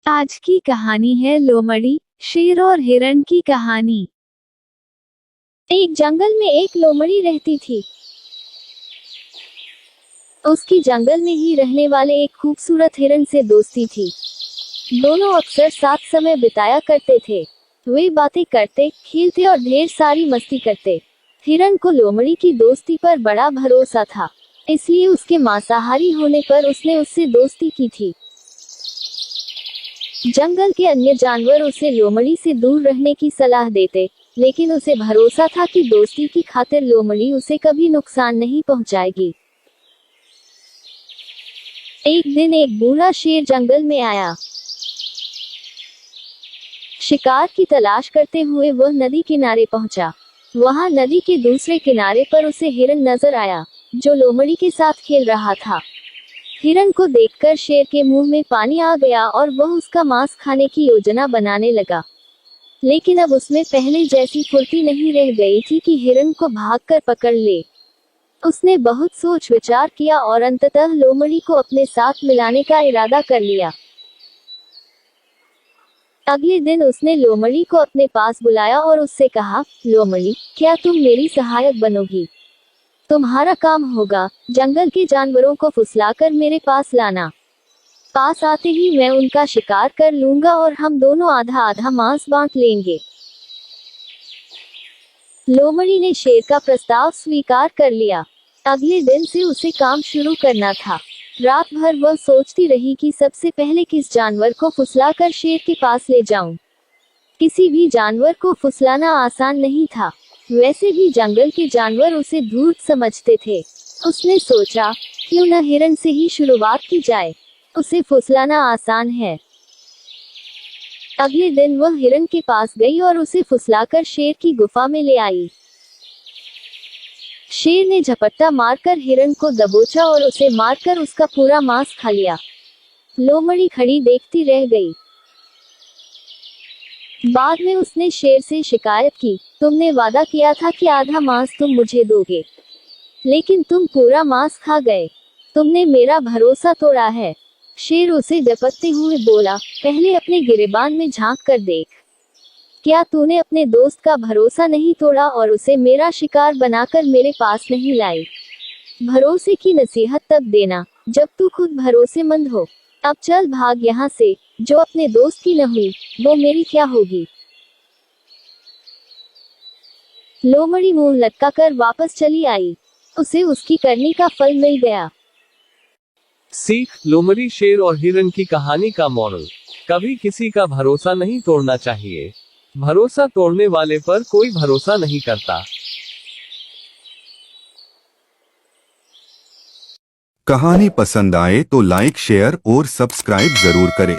आज की कहानी है लोमड़ी, शेर और हिरण की कहानी। एक जंगल में एक लोमड़ी रहती थी। उसकी जंगल में ही रहने वाले एक खूबसूरत हिरण से दोस्ती थी। दोनों अक्सर साथ समय बिताया करते थे। वे बातें करते, खेलते और ढेर सारी मस्ती करते। हिरण को लोमड़ी की दोस्ती पर बड़ा भरोसा था, इसलिए उसके मांसाहारी होने पर उसने उससे दोस्ती की थी। जंगल के अन्य जानवर उसे लोमड़ी से दूर रहने की सलाह देते, लेकिन उसे भरोसा था कि दोस्ती की खातिर लोमड़ी उसे कभी नुकसान नहीं पहुंचाएगी। एक दिन एक बूढ़ा शेर जंगल में आया। शिकार की तलाश करते हुए वह नदी किनारे पहुंचा। वहां नदी के दूसरे किनारे पर उसे हिरण नजर आया, जो लोमड़ी के साथ खेल रहा था। हिरण को देखकर शेर के मुंह में पानी आ गया और वह उसका मांस खाने की योजना बनाने लगा। लेकिन अब उसमें पहले जैसी फुर्ती नहीं रह गई थी कि हिरण को भागकर पकड़ ले। उसने बहुत सोच विचार किया और अंततः लोमड़ी को अपने साथ मिलाने का इरादा कर लिया। अगले दिन उसने लोमड़ी को अपने पास बुलाया और उससे कहा, लोमड़ी, क्या तुम मेरी सहायक बनोगी? तुम्हारा काम होगा जंगल के जानवरों को फुसलाकर मेरे पास लाना। पास आते ही मैं उनका शिकार कर लूंगा और हम दोनों आधा आधा मांस बांट लेंगे। लोमड़ी ने शेर का प्रस्ताव स्वीकार कर लिया। अगले दिन से उसे काम शुरू करना था। रात भर वह सोचती रही कि सबसे पहले किस जानवर को फुसलाकर शेर के पास ले जाऊं। किसी भी जानवर को फुसलाना आसान नहीं था। वैसे भी जंगल के जानवर उसे धूर्त समझते थे। उसने सोचा, क्यों न हिरण से ही शुरुआत की जाए, उसे फुसलाना आसान है। अगले दिन वह हिरण के पास गई और उसे फुसलाकर शेर की गुफा में ले आई। शेर ने झपट्टा मारकर हिरण को दबोचा और उसे मारकर उसका पूरा मांस खा लिया। लोमड़ी खड़ी देखती रह गई। बाद में उसने शेर से शिकायत की, तुमने वादा किया था कि आधा मांस तुम मुझे दोगे, लेकिन तुम पूरा मांस खा गए। तुमने मेरा भरोसा तोड़ा है। शेर उसे झपटते हुए बोला, पहले अपने गिरेबान में झांक कर देख। क्या तूने अपने दोस्त का भरोसा नहीं तोड़ा और उसे मेरा शिकार बनाकर मेरे पास नहीं लाई? भरोसे की नसीहत तब देना जब तू खुद भरोसेमंद हो। अब चल भाग यहाँ से। जो अपने दोस्त की न हुई, वो मेरी क्या होगी? लोमड़ी मुंह लटकाकर वापस चली आई। उसे उसकी करनी का फल मिल गया। सीख, लोमड़ी, शेर और हिरण की कहानी का मॉरल, कभी किसी का भरोसा नहीं तोड़ना चाहिए। भरोसा तोड़ने वाले पर कोई भरोसा नहीं करता। कहानी पसंद आए तो लाइक, शेयर और सब्सक्राइब जरूर करें।